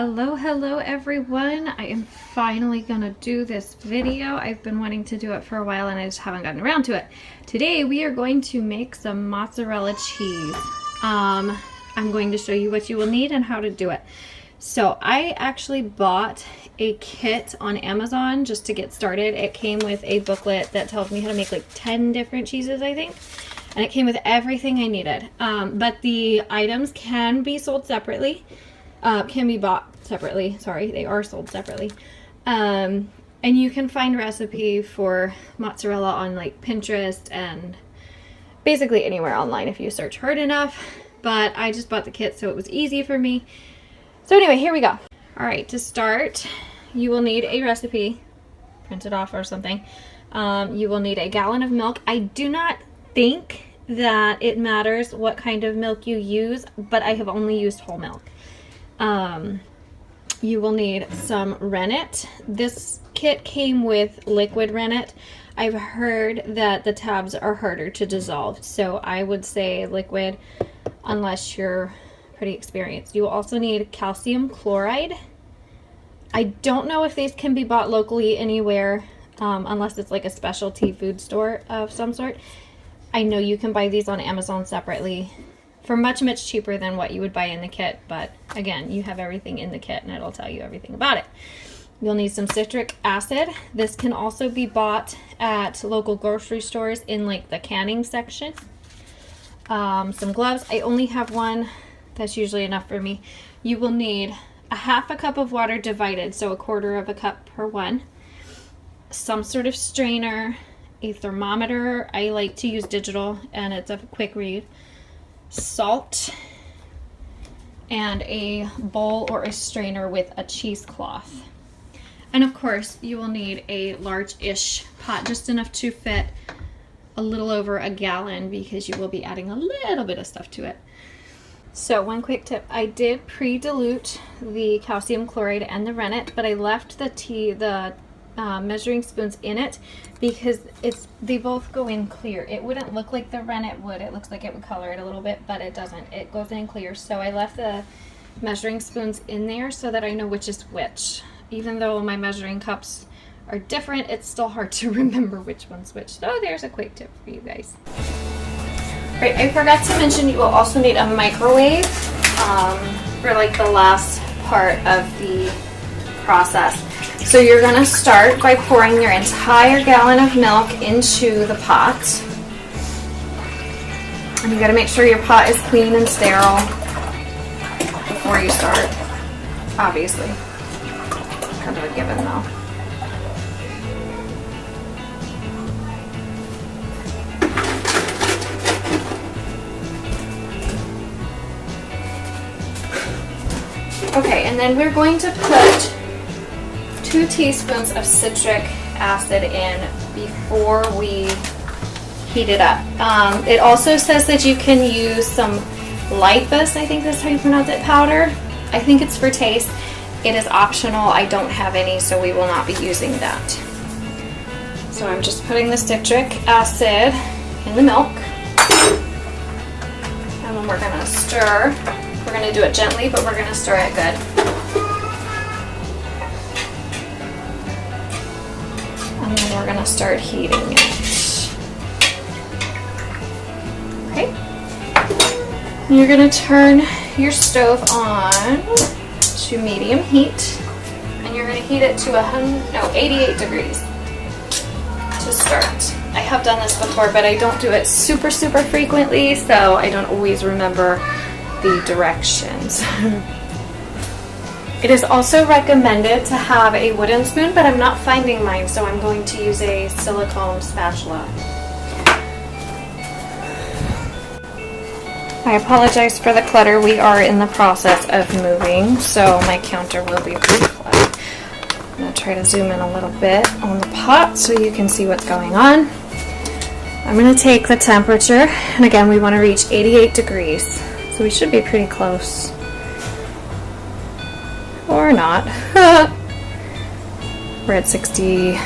Hello everyone. I am finally gonna do this video. I've been wanting to do it for a while and I just haven't gotten around to it. Today we are going to make some mozzarella cheese. I'm going to show you what you will need and how to do it. So I actually bought a kit on Amazon just to get started. It came with a booklet that tells me how to make like 10 different cheeses, I think. And it came with everything I needed. But the items can be sold separately. Can be bought separately. Sorry, they are sold separately. And you can find recipe for mozzarella on like Pinterest and basically anywhere online if you search hard enough. But I just bought the kit so it was easy for me. So anyway, here we go. All right, to start, you will need a recipe, print it off or something. You will need a gallon of milk. I do not think that it matters what kind of milk you use, but I have only used whole milk. You will need some rennet. This kit came with liquid rennet. I've heard that the tabs are harder to dissolve, so I would say liquid unless you're pretty experienced. You will also need calcium chloride. I don't know if these can be bought locally anywhere unless it's like a specialty food store of some sort. I know you can buy these on Amazon separately for much cheaper than what you would buy in the kit, but again, you have everything in the kit and it'll tell you everything about it. You'll need some citric acid. This can also be bought at local grocery stores in like the canning section. Some gloves. I only have one. That's usually enough for me. You will need a half a cup of water divided, so a quarter of a cup per one. Some sort of strainer, a thermometer. I like to use digital and it's a quick read. Salt, and a bowl or a strainer with a cheesecloth. And of course, you will need a large-ish pot, just enough to fit a little over a gallon because you will be adding a little bit of stuff to it. So one quick tip, I did pre-dilute the calcium chloride and the rennet, but I left the measuring spoons in it because they both go in clear. It wouldn't look like the rennet would. It looks like it would color it a little bit, but it doesn't. It goes in clear. So I left the measuring spoons in there so that I know which is which. Even though my measuring cups are different, it's still hard to remember which one's which. So there's a quick tip for you guys. Right, I forgot to mention you will also need a microwave for like the last part of the process. So you're going to start by pouring your entire gallon of milk into the pot. And you got to make sure your pot is clean and sterile before you start, obviously. Kind of a given though. Okay, and then we're going to put 2 teaspoons of citric acid in before we heat it up. It also says that you can use some lipus, I think that's how you pronounce it, powder. I think it's for taste. It is optional. I don't have any, so we will not be using that. So I'm just putting the citric acid in the milk. And then we're going to stir. We're going to do it gently, but we're going to stir it good. And then we're going to start heating it. Okay. And you're going to turn your stove on to medium heat. And you're going to heat it to 88 degrees to start. I have done this before, but I don't do it super frequently, so I don't always remember the directions. It is also recommended to have a wooden spoon, but I'm not finding mine, so I'm going to use a silicone spatula. I apologize for the clutter. We are in the process of moving, so my counter will be pretty cluttered. I'm going to try to zoom in a little bit on the pot so you can see what's going on. I'm going to take the temperature, and again, we want to reach 88 degrees, so we should be pretty close. Or not. We're at 50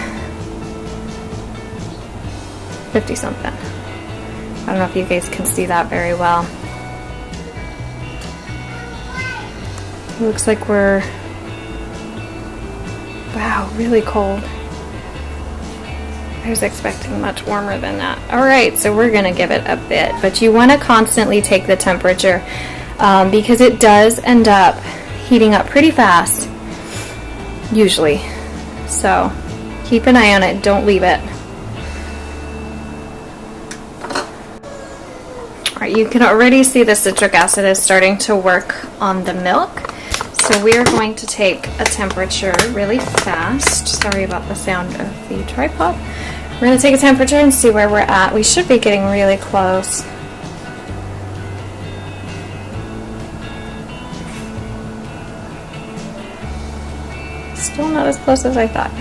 something. I don't know if you guys can see that very well. It looks like we're Wow, really cold. I was expecting much warmer than that. Alright, so we're going to give it a bit, but you want to constantly take the temperature because it does end up heating up pretty fast, usually. So keep an eye on it, don't leave it. Alright, you can already see the citric acid is starting to work on the milk. So we are going to take a temperature really fast. Sorry about the sound of the tripod. We're going to take a temperature and see where we're at. We should be getting really close. Still not as close as I thought.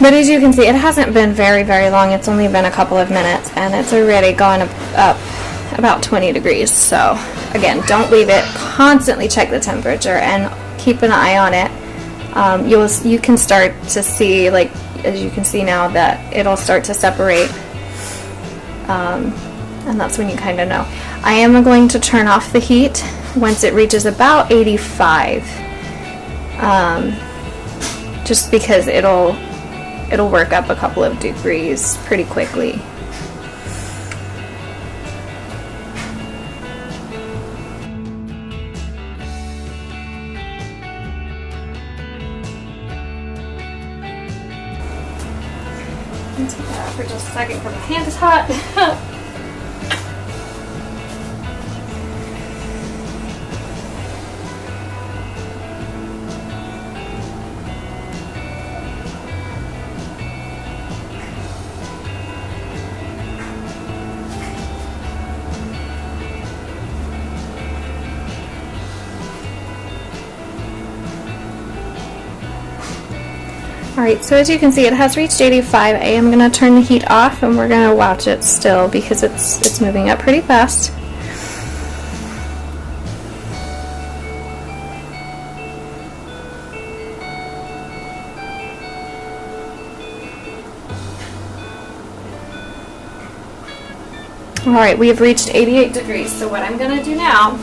But as you can see, it hasn't been very, very long. It's only been a couple of minutes, and it's already gone up about 20 degrees. So again, don't leave it. Constantly check the temperature and keep an eye on it. You can start to see, like as you can see now, that it'll start to separate, and that's when you kind of know. I am going to turn off the heat once it reaches about 85, just because it'll work up a couple of degrees pretty quickly. Take that out for just a second because my hand is hot. Alright, so as you can see, it has reached 85. I am going to turn the heat off and we're going to watch it still because it's moving up pretty fast. Alright, we have reached 88 degrees. So what I'm going to do now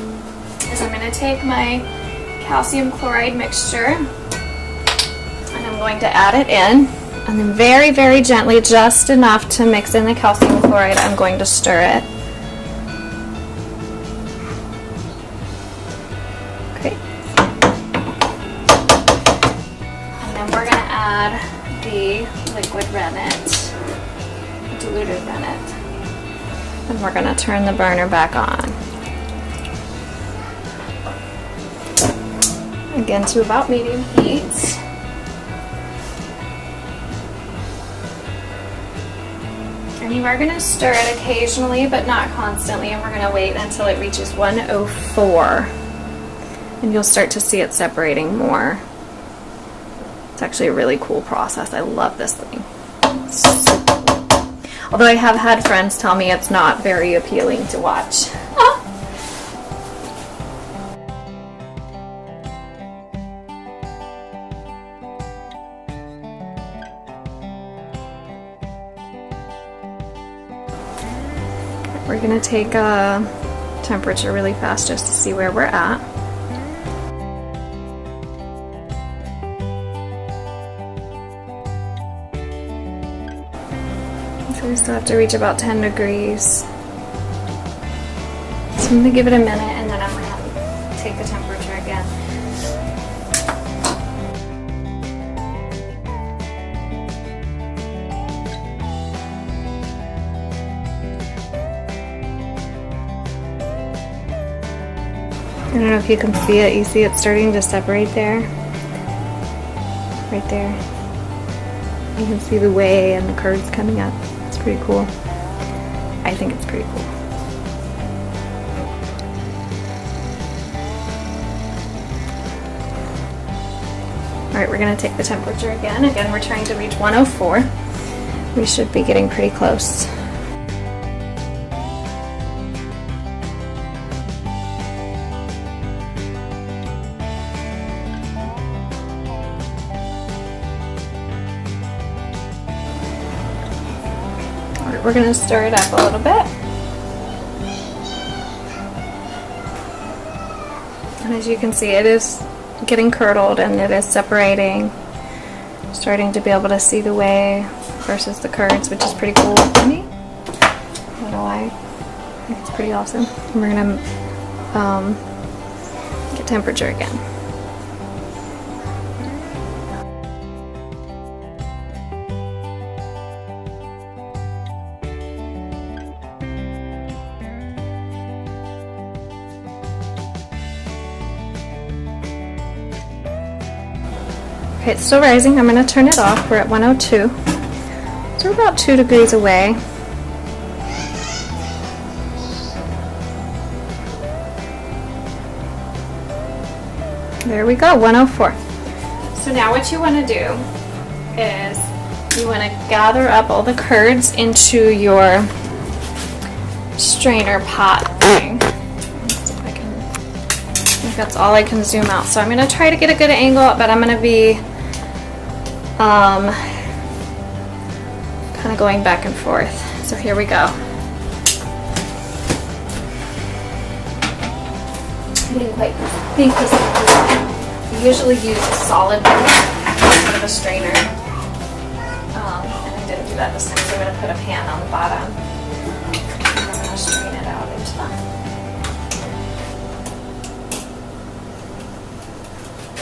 is I'm going to take my calcium chloride mixture. I'm going to add it in, and then very, very gently, just enough to mix in the calcium chloride, I'm going to stir it. Okay. And then we're going to add the liquid rennet, diluted rennet. And we're going to turn the burner back on. Again, to about medium heat. And you are going to stir it occasionally, but not constantly, and we're going to wait until it reaches 104. And you'll start to see it separating more. It's actually a really cool process. I love this thing. It's so cool. Although I have had friends tell me it's not very appealing to watch. We're going to take a temperature really fast just to see where we're at. So we still have to reach about 10 degrees. So I'm going to give it a minute and then I'm going to take the temperature again. I don't know if you can see it. You see it starting to separate there? Right there. You can see the whey and the curds coming up. It's pretty cool. I think it's pretty cool. Alright, we're going to take the temperature again. Again, we're trying to reach 104. We should be getting pretty close. We're going to stir it up a little bit. And as you can see, it is getting curdled and it is separating. Starting to be able to see the whey versus the curds, which is pretty cool to me. I don't know why. I think it's pretty awesome. And we're gonna get temperature again. Okay, it's still rising. I'm going to turn it off. We're at 102. So we're about 2 degrees away. There we go, 104. So now what you want to do is you want to gather up all the curds into your strainer pot thing. Let's see if I can, I think that's all I can zoom out. So I'm going to try to get a good angle, but I'm going to be kind of going back and forth. So here we go. I didn't quite think this through. We usually use a solid one instead of a strainer. And I didn't do that this time, so I'm going to put a pan on the bottom. And I'm going to strain it out into that.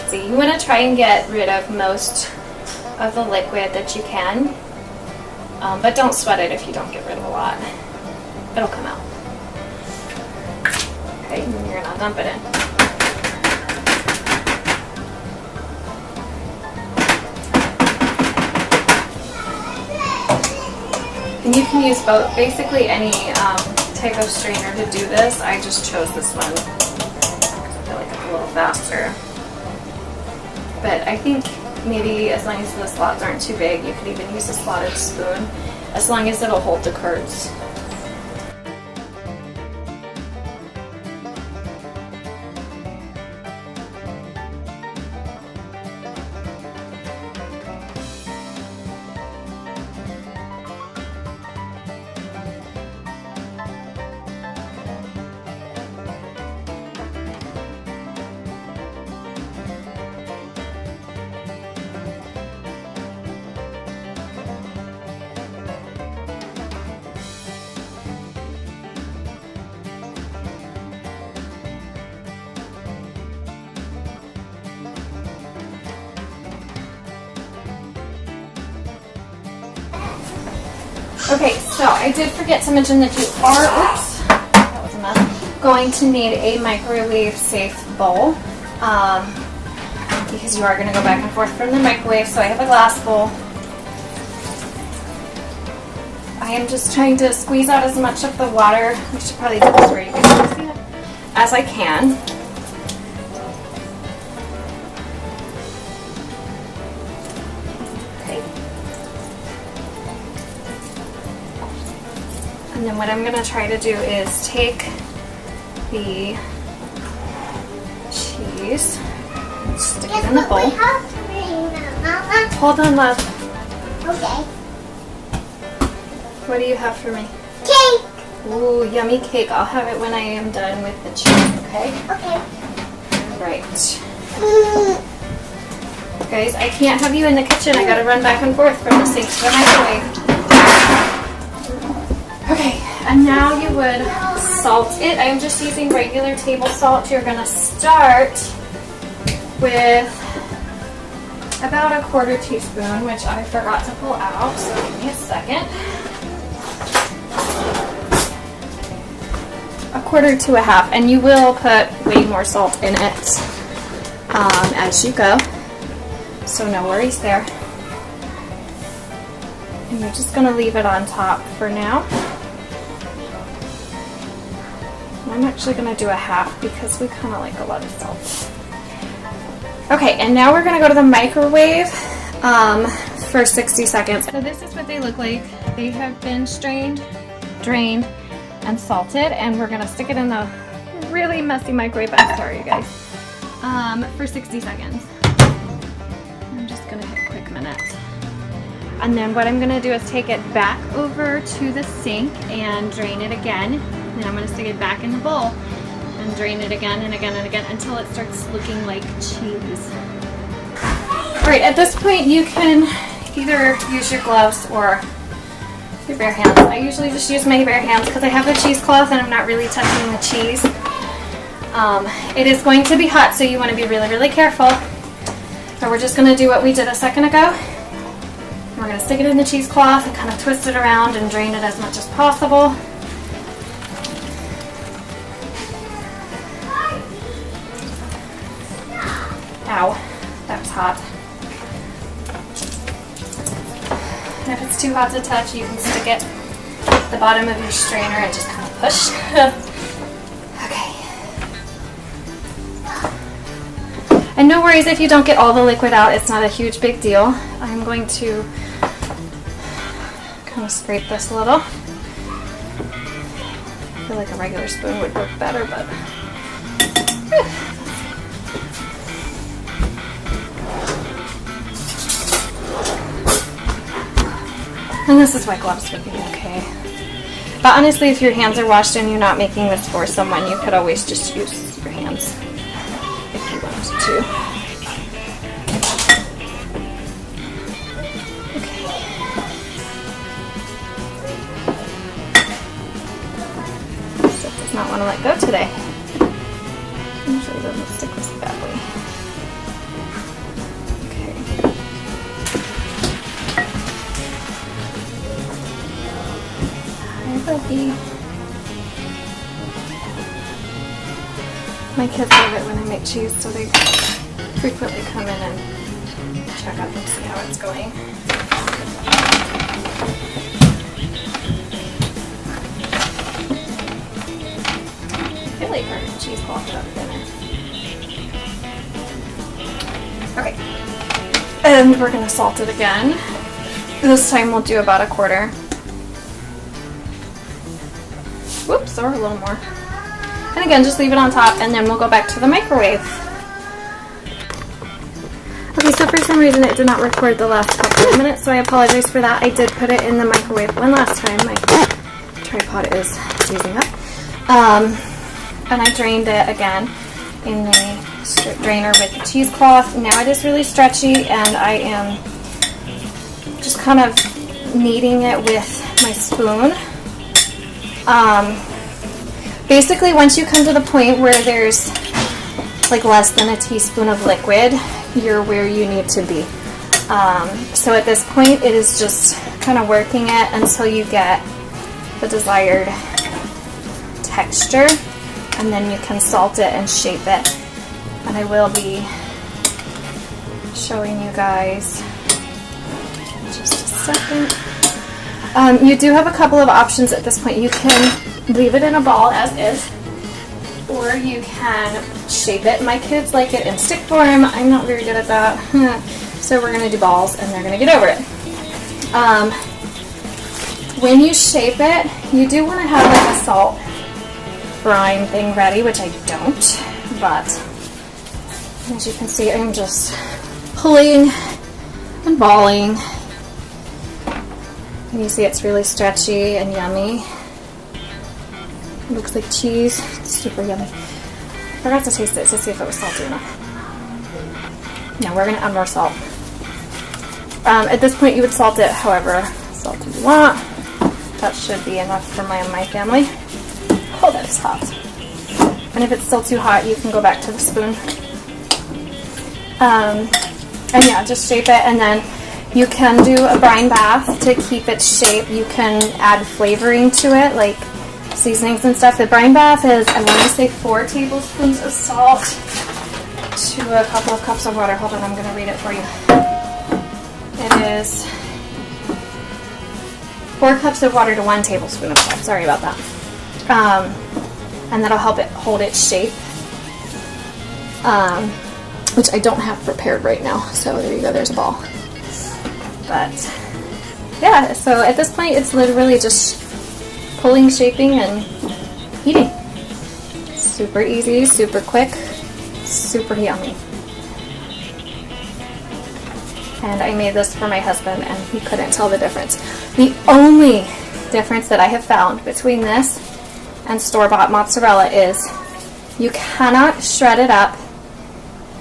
See, you want to try and get rid of most of the liquid that you can, but don't sweat it if you don't get rid of a lot. It'll come out. Okay, and then you're gonna dump it in. And you can use both, basically any type of strainer to do this. I just chose this one because I feel like it's a little faster. But I think maybe as long as the slots aren't too big, you could even use a slotted spoon, as long as it'll hold the curds. Okay, so I did forget to mention that you are, oops, that was a mess, going to need a microwave safe bowl because you are going to go back and forth from the microwave. So I have a glass bowl. I am just trying to squeeze out as much of the water, I should probably do this where you can see it, as I can. And then what I'm going to try to do is take the cheese and stick it in the bowl. Hold on, love. Okay. What do you have for me? Cake. Ooh, yummy cake. I'll have it when I am done with the cheese, okay? Okay. Right. Guys, I can't have you in the kitchen. I gotta run back and forth from the sink to the microwave. Okay, and now you would salt it. I'm just using regular table salt. You're gonna start with about a 1/4 teaspoon, which I forgot to pull out, so give me a second. 1/4 to 1/2, and you will put way more salt in it as you go, so no worries there. And you're just going to leave it on top for now. I'm actually going to do 1/2 because we kind of like a lot of salt. Okay, and now we're going to go to the microwave for 60 seconds. So this is what they look like. They have been strained, drained, and salted, and we're going to stick it in the really messy microwave. I'm sorry, you guys. For 60 seconds. I'm just going to hit quick minutes. And then what I'm going to do is take it back over to the sink and drain it again. Then I'm going to stick it back in the bowl. And and drain it again and again and again until it starts looking like cheese. Alright, at this point you can either use your gloves or your bare hands. I usually just use my bare hands because I have a cheesecloth and I'm not really touching the cheese. It is going to be hot, so you want to be really, really careful. So we're just going to do what we did a second ago. We're going to stick it in the cheesecloth and kind of twist it around and drain it as much as possible. Ow, that was hot. And if it's too hot to touch, you can stick it at the bottom of your strainer and just kind of push. Okay. And no worries if you don't get all the liquid out, it's not a huge big deal. I'm going to kind of scrape this a little. I feel like a regular spoon would work better, but and this is why gloves would be okay. But honestly, if your hands are washed and you're not making this for someone, you could always just use your hands if you wanted to. Okay. Stuff does not want to let go today. Usually doesn't stick this badly. My kids love it when I make cheese, so they frequently come in and check up and see how it's going. I feel like our cheesecloth got thinner. Okay, and we're gonna salt it again. This time we'll do about 1/4. Whoops, or a little more. And again, just leave it on top and then we'll go back to the microwave. Okay, so for some reason it did not record the last couple of minutes, so I apologize for that. I did put it in the microwave one last time. My tripod is seizing up. And I drained it again in the drainer with the cheesecloth. Now it is really stretchy and I am just kind of kneading it with my spoon. Basically, once you come to the point where there's like less than a teaspoon of liquid, you're where you need to be. So at this point, it is just kind of working it until you get the desired texture, and then you can salt it and shape it. And I will be showing you guys in just a second. You do have a couple of options at this point. You can leave it in a ball as is, or you can shape it. My kids like it in stick form. I'm not very good at that. So we're going to do balls and they're going to get over it. When you shape it, you do want to have like a salt brine thing ready, which I don't, but as you can see, I'm just pulling and balling. And you see it's really stretchy and yummy. It looks like cheese. It's super yummy. I forgot to taste it to see if it was salty enough. No, we're going to add more salt. At this point, you would salt it however salty you want. That should be enough for my family. Oh, that is hot. And if it's still too hot, you can go back to the spoon. And yeah, just shape it, and then you can do a brine bath to keep its shape. You can add flavoring to it, like seasonings and stuff. The brine bath is, I want to say, 4 tablespoons of salt to a couple of cups of water. Hold on, I'm going to read it for you. It is 4 cups of water to 1 tablespoon of salt. Sorry about that. And that'll help it hold its shape, which I don't have prepared right now. So there you go, there's a ball. But yeah, so at this point it's literally just pulling, shaping, and eating. Super easy, super quick, super yummy. And I made this for my husband and he couldn't tell the difference. The only difference that I have found between this and store-bought mozzarella is You cannot shred it up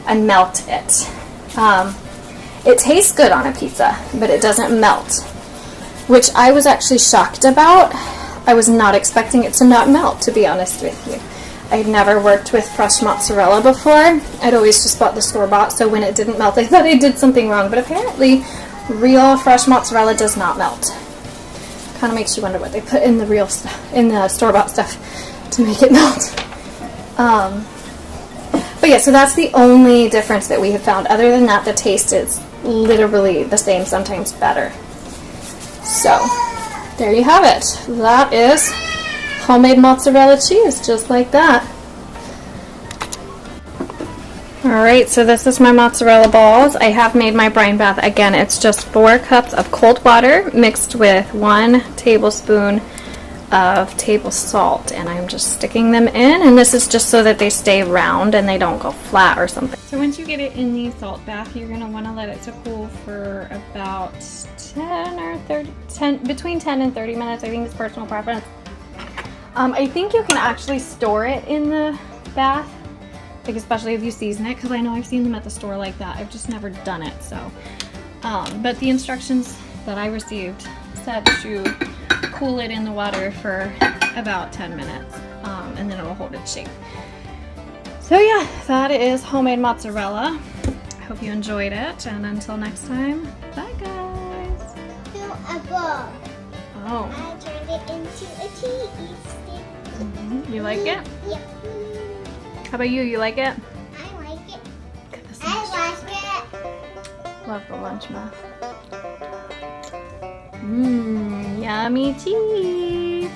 and melt it. It tastes good on a pizza, but it doesn't melt, which I was actually shocked about. I was not expecting it to not melt, to be honest with you. I had never worked with fresh mozzarella before. I'd always just bought the store-bought, so when it didn't melt, I thought I did something wrong, but apparently real fresh mozzarella does not melt. Kind of makes you wonder what they put in the real stuff, in the store-bought stuff to make it melt. But yeah, so that's the only difference that we have found. Other than that, the taste is literally the same, sometimes better. So there you have it. That is homemade mozzarella cheese, just like that. Alright, so this is my mozzarella balls. I have made my brine bath. Again, it's just 4 cups of cold water mixed with 1 tablespoon of table salt, and I'm just sticking them in, and this is just so that they stay round and they don't go flat or something. So once you get it in the salt bath, you're going to want to let it to cool for about between 10 and 30 minutes. I think it's personal preference. I think you can actually store it in the bath, like especially if you season it, because I know I've seen them at the store like that. I've just never done it. So but the instructions that I received said to cool it in the water for about 10 minutes, and then it will hold its shape. So yeah, that is homemade mozzarella. I hope you enjoyed it, and until next time, bye guys. A ball. Oh. I turned it into a cheese stick. You like it? Yep. How about you? You like it? I like it. Goodness, I like it. love the lunch muff. Yummy cheese.